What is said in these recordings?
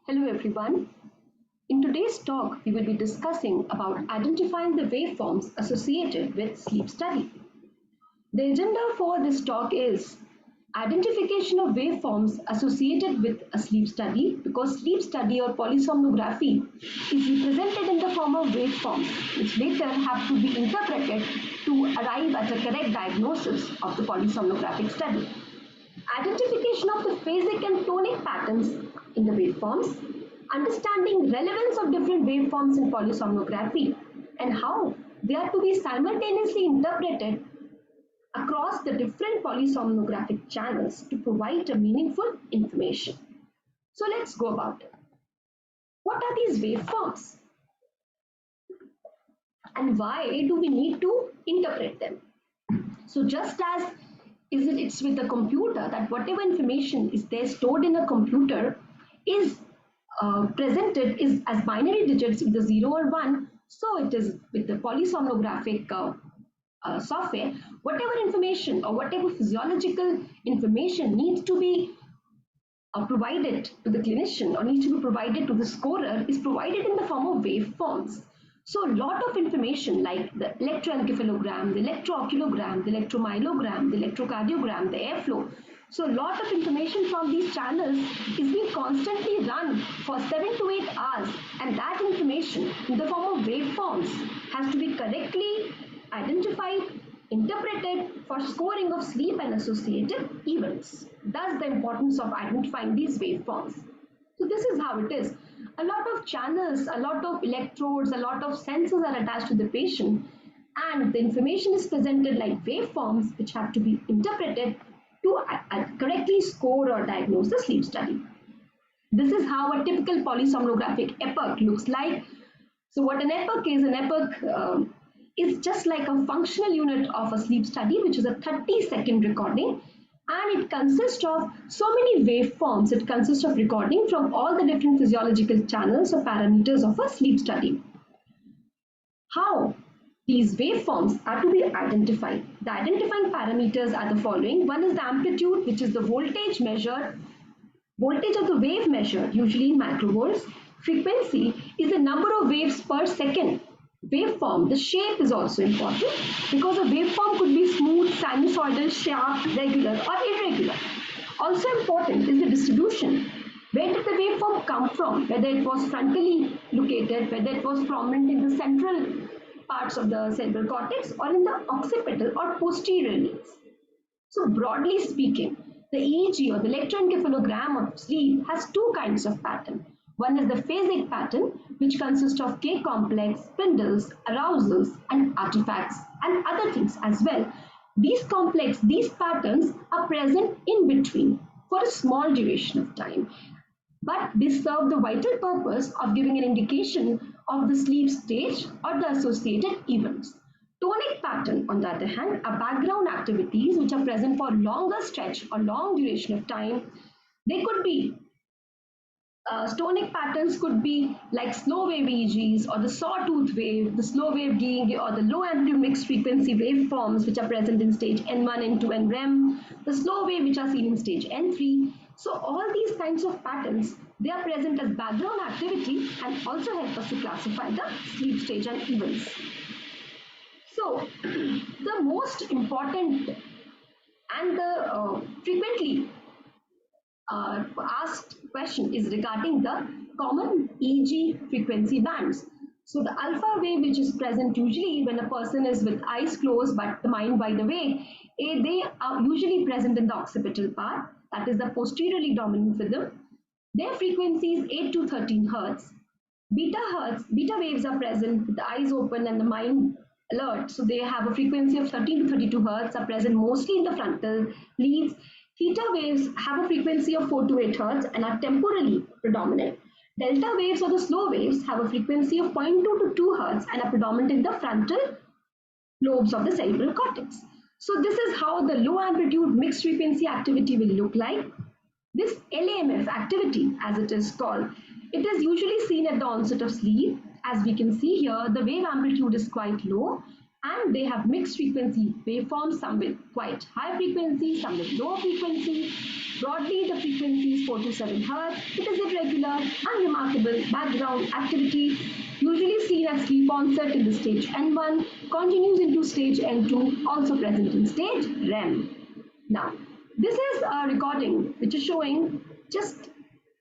Hello everyone. In today's talk, we will be discussing about identifying the waveforms associated with sleep study. The agenda for this talk is identification of waveforms associated with a sleep study, because sleep study or polysomnography is represented in the form of waveforms which later have to be interpreted to arrive at a correct diagnosis of the polysomnographic study. Identification of the phasic and tonic patterns in the waveforms, understanding relevance of different waveforms in polysomnography and how they are to be simultaneously interpreted across the different polysomnographic channels to provide a meaningful information. So let's go about it. What are these waveforms? And why do we need to interpret them? So just as it's with a computer that whatever information is there stored in a computer is presented is as binary digits, either 0 or 1, so it is with the polysomnographic software. Whatever information or whatever physiological information needs to be provided to the clinician or needs to be provided to the scorer is provided in the form of waveforms. So a lot of information like the electroencephalogram, the electrooculogram, the electromyelogram, the electrocardiogram, the airflow. So a lot of information from these channels is being constantly run for 7 to 8 hours, and that information in the form of waveforms has to be correctly identified, interpreted for scoring of sleep and associated events. Thus the importance of identifying these waveforms. So this is how it is. A lot of channels, a lot of electrodes, a lot of sensors are attached to the patient, and the information is presented like waveforms which have to be interpreted to correctly score or diagnose the sleep study. This is how a typical polysomnographic epoch looks like. So what an epoch is just like a functional unit of a sleep study, which is a 30-second recording, and it consists of so many waveforms. It consists of recording from all the different physiological channels or parameters of a sleep study. How these waveforms are to be identified? The identifying parameters are the following. One is the amplitude, which is the voltage measured, voltage of the wave measured, usually in microvolts. Frequency is the number of waves per second. Waveform, the shape is also important, because a waveform could be smooth, sinusoidal, sharp, regular or irregular. Also important is the distribution. Where did the waveform come from? Whether it was frontally located, whether it was prominent in the central parts of the cerebral cortex or in the occipital or posterior lobes. So broadly speaking, the EEG or the electroencephalogram of sleep has two kinds of pattern. One is the phasic pattern, which consists of K complex, spindles, arousals, and artifacts, and other things as well. These patterns are present in between for a small duration of time, but they serve the vital purpose of giving an indication of the sleep stage or the associated events. Tonic pattern, on the other hand, are background activities which are present for longer stretch or long duration of time. They could be tonic patterns could be like slow wave EEGs or the sawtooth wave, the slow wave DEEG, or the low amplitude mixed frequency waveforms which are present in stage N1, N2 and REM, the slow wave which are seen in stage N3. So all these kinds of patterns, they are present as background activity and also help us to classify the sleep stage and events. So the most important and the frequently asked question is regarding the common EEG frequency bands. So the alpha wave, which is present usually when a person is with eyes closed but the mind wide awake, they are usually present in the occipital part, that is the posteriorly dominant rhythm. Their frequency is 8 to 13 hertz. Beta waves are present with the eyes open and the mind alert. So they have a frequency of 13 to 32 hertz, are present mostly in the frontal leads. Theta waves have a frequency of 4 to 8 hertz and are temporally predominant. Delta waves or the slow waves have a frequency of 0.2 to 2 hertz and are predominant in the frontal lobes of the cerebral cortex. So this is how the low amplitude mixed frequency activity will look like. This LAMF activity, as it is called, it is usually seen at the onset of sleep. As we can see here, the wave amplitude is quite low and they have mixed frequency waveforms, some with quite high frequency, some with low frequency. Broadly, the frequency is 4 to 7 Hz. It is irregular, unremarkable background activity, usually seen at sleep onset in the stage N1, continues into stage N2, also present in stage REM. Now, this is a recording which is showing just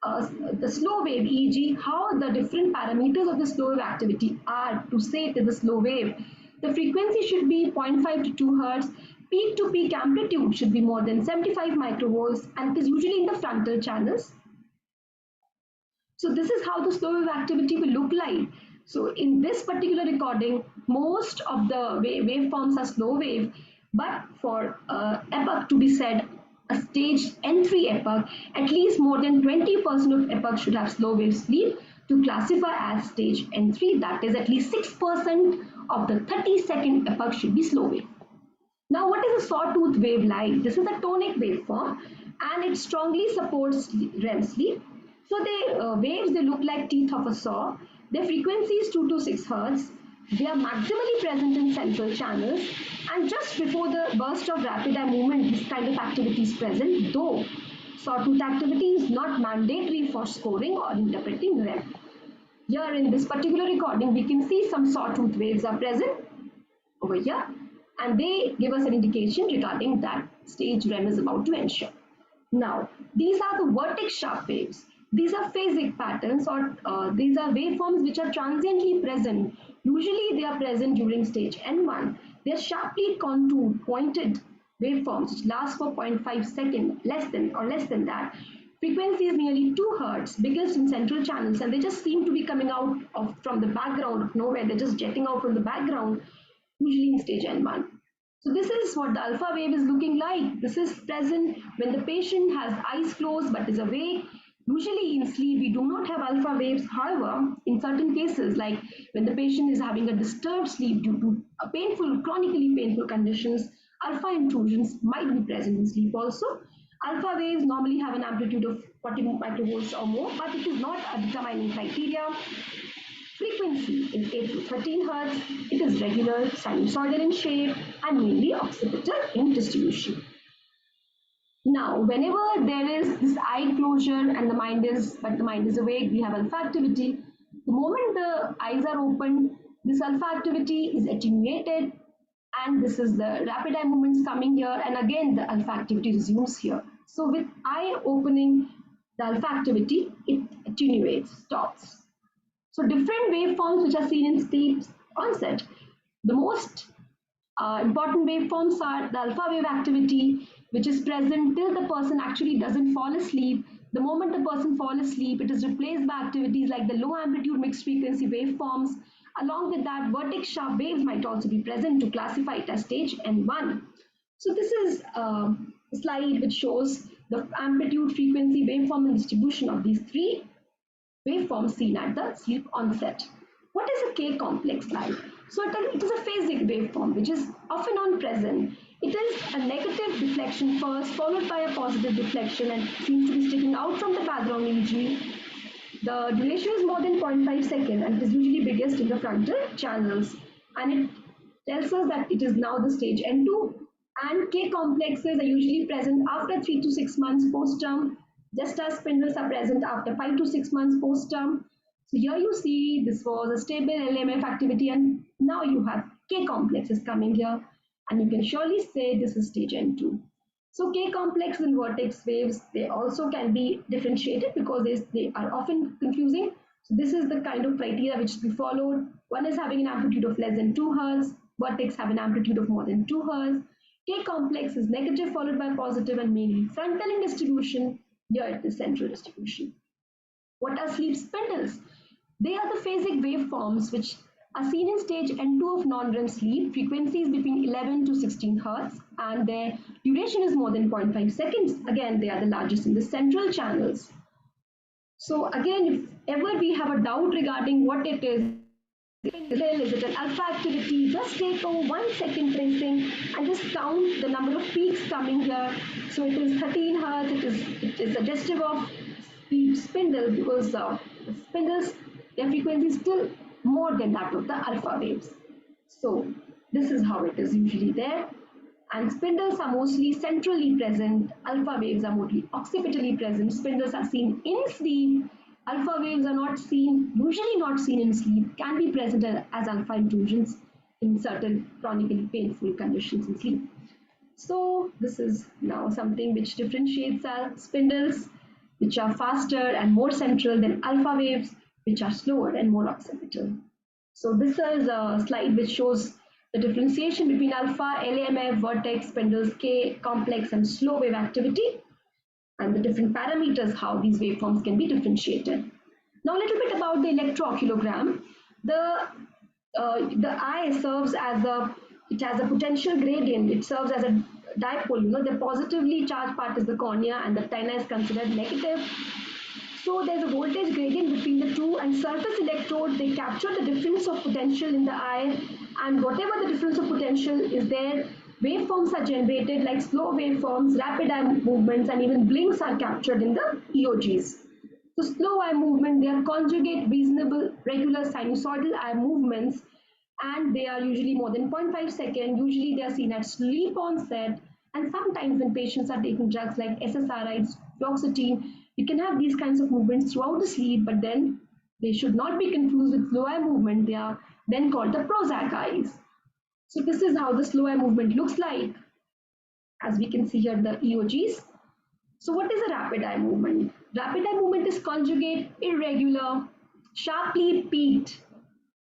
the slow wave EEG, how the different parameters of the slow wave activity are to say it is a slow wave. The frequency should be 0.5 to 2 Hz. Peak to peak amplitude should be more than 75 microvolts, and it is usually in the frontal channels. So this is how the slow wave activity will look like. So in this particular recording, most of the waveforms are slow wave, but for epoch to be said, a stage N3 epoch, at least more than 20% of epoch should have slow wave sleep to classify as stage N3. That is, at least 6% of the 30-second epoch should be slow wave. Now, what is a sawtooth wave like? This is a tonic waveform, and it strongly supports REM sleep. So waves, they look like teeth of a saw. Their frequency is 2 to 6 Hz. They are maximally present in central channels, and just before the burst of rapid eye movement, this kind of activity is present, though sawtooth activity is not mandatory for scoring or interpreting REM. Here in this particular recording, we can see some sawtooth waves are present over here, and they give us an indication regarding that stage REM is about to ensure. Now, these are the vertex sharp waves. These are phasic patterns, or these are waveforms which are transiently present. Usually they are present during stage N1. They are sharply contoured, pointed waveforms which last for 0.5 seconds, less than that. Frequency is nearly 2 Hz, biggest in central channels, and they just seem to be coming out from the background of nowhere. They're just jetting out from the background, usually in stage N1. So this is what the alpha wave is looking like. This is present when the patient has eyes closed but is awake. Usually in sleep, we do not have alpha waves. However, in certain cases, like when the patient is having a disturbed sleep due to a chronically painful conditions, alpha intrusions might be present in sleep also. Alpha waves normally have an amplitude of 40 microvolts or more, but it is not a determining criteria. Frequency is 8 to 13 Hz. It is regular, sinusoidal in shape, and mainly occipital in distribution. Now, whenever there is this eye closure and the mind is awake, we have alpha activity. The moment the eyes are open, this alpha activity is attenuated, and this is the rapid eye movements coming here, and again the alpha activity resumes here. So with eye opening, the alpha activity, it attenuates, stops. So different waveforms which are seen in sleep onset. The most important waveforms are the alpha wave activity, which is present till the person actually doesn't fall asleep. The moment the person falls asleep, it is replaced by activities like the low amplitude mixed frequency waveforms. Along with that, vertex sharp waves might also be present to classify it as stage N1. So this is a slide which shows the amplitude, frequency, waveform, and distribution of these three waveforms seen at the sleep onset. What is a K complex like? So it is a phasic waveform which is often on present. It is a negative deflection first, followed by a positive deflection, and seems to be sticking out from the background EEG. The duration is more than 0.5 seconds, and it is usually biggest in the frontal channels. And it tells us that it is now the stage N2. And K complexes are usually present after 3 to 6 months post-term, just as spindles are present after 5 to 6 months post-term. So here you see this was a stable LMF activity, and now you have K complexes coming here, and you can surely say this is stage N2. So K complex and vertex waves, they also can be differentiated because they are often confusing. So this is the kind of criteria which we followed. One is having an amplitude of less than 2 Hz, vertex have an amplitude of more than 2 Hz. K complex is negative followed by positive and mainly frontal in distribution. Here it is central distribution. What are sleep spindles? They are the phasic waveforms which are seen in stage N2 of non-REM sleep. Frequencies between 11 to 16 Hz, and their duration is more than 0.5 seconds. Again, they are the largest in the central channels. So again, if ever we have a doubt regarding what it is it an alpha activity, just take a 1 second tracing and just count the number of peaks coming here. So it is 13 Hz, it is suggestive of spindle because spindles, their frequency is still more than that of the alpha waves. So This is how it is usually there. And spindles are mostly centrally present. Alpha waves are mostly occipitally present. Spindles are seen in sleep. Alpha waves are not seen, usually not seen in sleep, can be present as alpha intrusions in certain chronically painful conditions in sleep. So this is now something which differentiates our spindles, which are faster and more central than alpha waves, which are slower and more occipital. So this is a slide which shows the differentiation between alpha, LAMF, vertex, spindles, K, complex and slow wave activity, and the different parameters how these waveforms can be differentiated. Now a little bit about the electrooculogram. The eye serves as it has a potential gradient. It serves as a dipole. The positively charged part is the cornea and the retina is considered negative. So there's a voltage gradient between the two, and surface electrodes, they capture the difference of potential in the eye, and whatever the difference of potential is there, waveforms are generated like slow waveforms, rapid eye movements, and even blinks are captured in the EOGs. So slow eye movement, they are conjugate, reasonable, regular sinusoidal eye movements, and they are usually more than 0.5 seconds. Usually they are seen at sleep onset, and sometimes when patients are taking drugs like SSRIs, fluoxetine, you can have these kinds of movements throughout the sleep, but then they should not be confused with slow eye movement. They are then called the Prozac eyes. So this is how the slow eye movement looks like. As we can see here, the EOGs. So what is a rapid eye movement? Rapid eye movement is conjugate, irregular, sharply peaked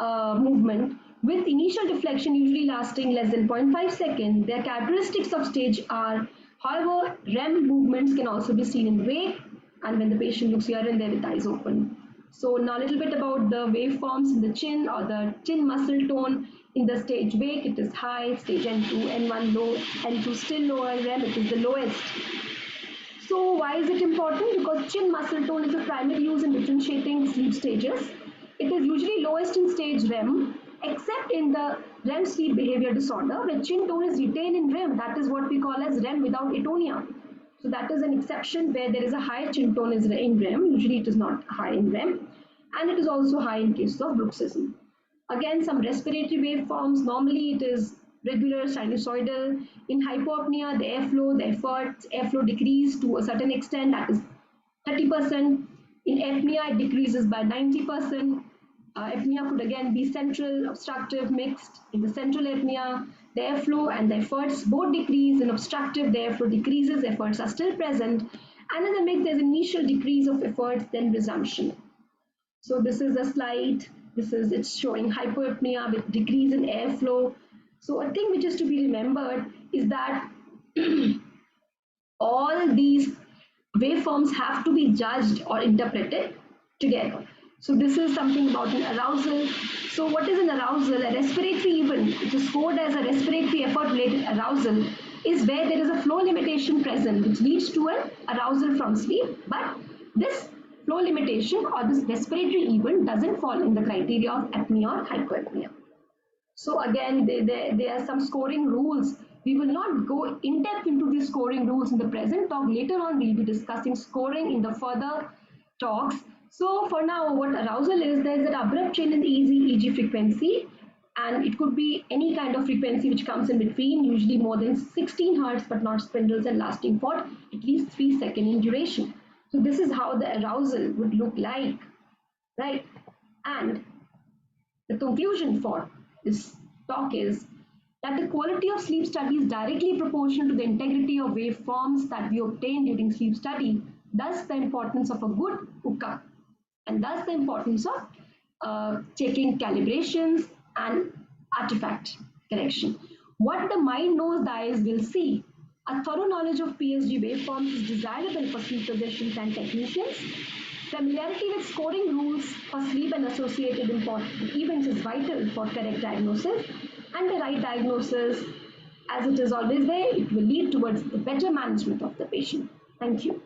movement with initial deflection usually lasting less than 0.5 seconds. Their characteristics of stage are, however, REM movements can also be seen in wake and when the patient looks here and there with eyes open. So now a little bit about the waveforms in the chin or the chin muscle tone. In the stage wake, it is high, stage N2, N1 low, N2 still lower, REM, it is the lowest. So why is it important? Because chin muscle tone is a primary use in differentiating sleep stages. It is usually lowest in stage REM, except in the REM sleep behavior disorder, where chin tone is retained in REM. That is what we call as REM without atonia. So that is an exception where there is a higher chin tone is in REM. Usually it is not high in REM. And it is also high in case of bruxism. Again, some respiratory waveforms. Normally it is regular sinusoidal. In hypopnea, the airflow decrease to a certain extent, that is 30%. In apnea, it decreases by 90%. Apnea could again be central, obstructive, mixed. In the central apnea, the airflow and the efforts both decrease. In obstructive, the airflow decreases, efforts are still present. And in the mix, there's initial decrease of efforts, then resumption. So this is a slide. It's showing hypopnea with decrease in airflow. So a thing which is to be remembered is that all these waveforms have to be judged or interpreted together. So this is something about an arousal. So what is an arousal? A respiratory event, which is scored as a respiratory effort-related arousal, is where there is a flow limitation present, which leads to an arousal from sleep. But this flow limitation or this respiratory event doesn't fall in the criteria of apnea or hypopnea. So again, there are some scoring rules. We will not go in depth into these scoring rules in the present talk. Later on, we'll be discussing scoring in the further talks. So for now, what arousal is, there is an abrupt change in the EEG frequency, and it could be any kind of frequency which comes in between, usually more than 16 hertz, but not spindles, and lasting for at least 3 seconds in duration. So this is how the arousal would look like, right? And the conclusion for this talk is that the quality of sleep study is directly proportional to the integrity of waveforms that we obtain during sleep study, thus the importance of a good hookup, and thus the importance of checking calibrations and artifact correction. What the mind knows, the eyes will see. A thorough knowledge of PSG waveforms is desirable for sleep physicians and technicians. Familiarity with scoring rules for sleep and associated important events is vital for correct diagnosis, and the right diagnosis, as it is always there, it will lead towards the better management of the patient. Thank you.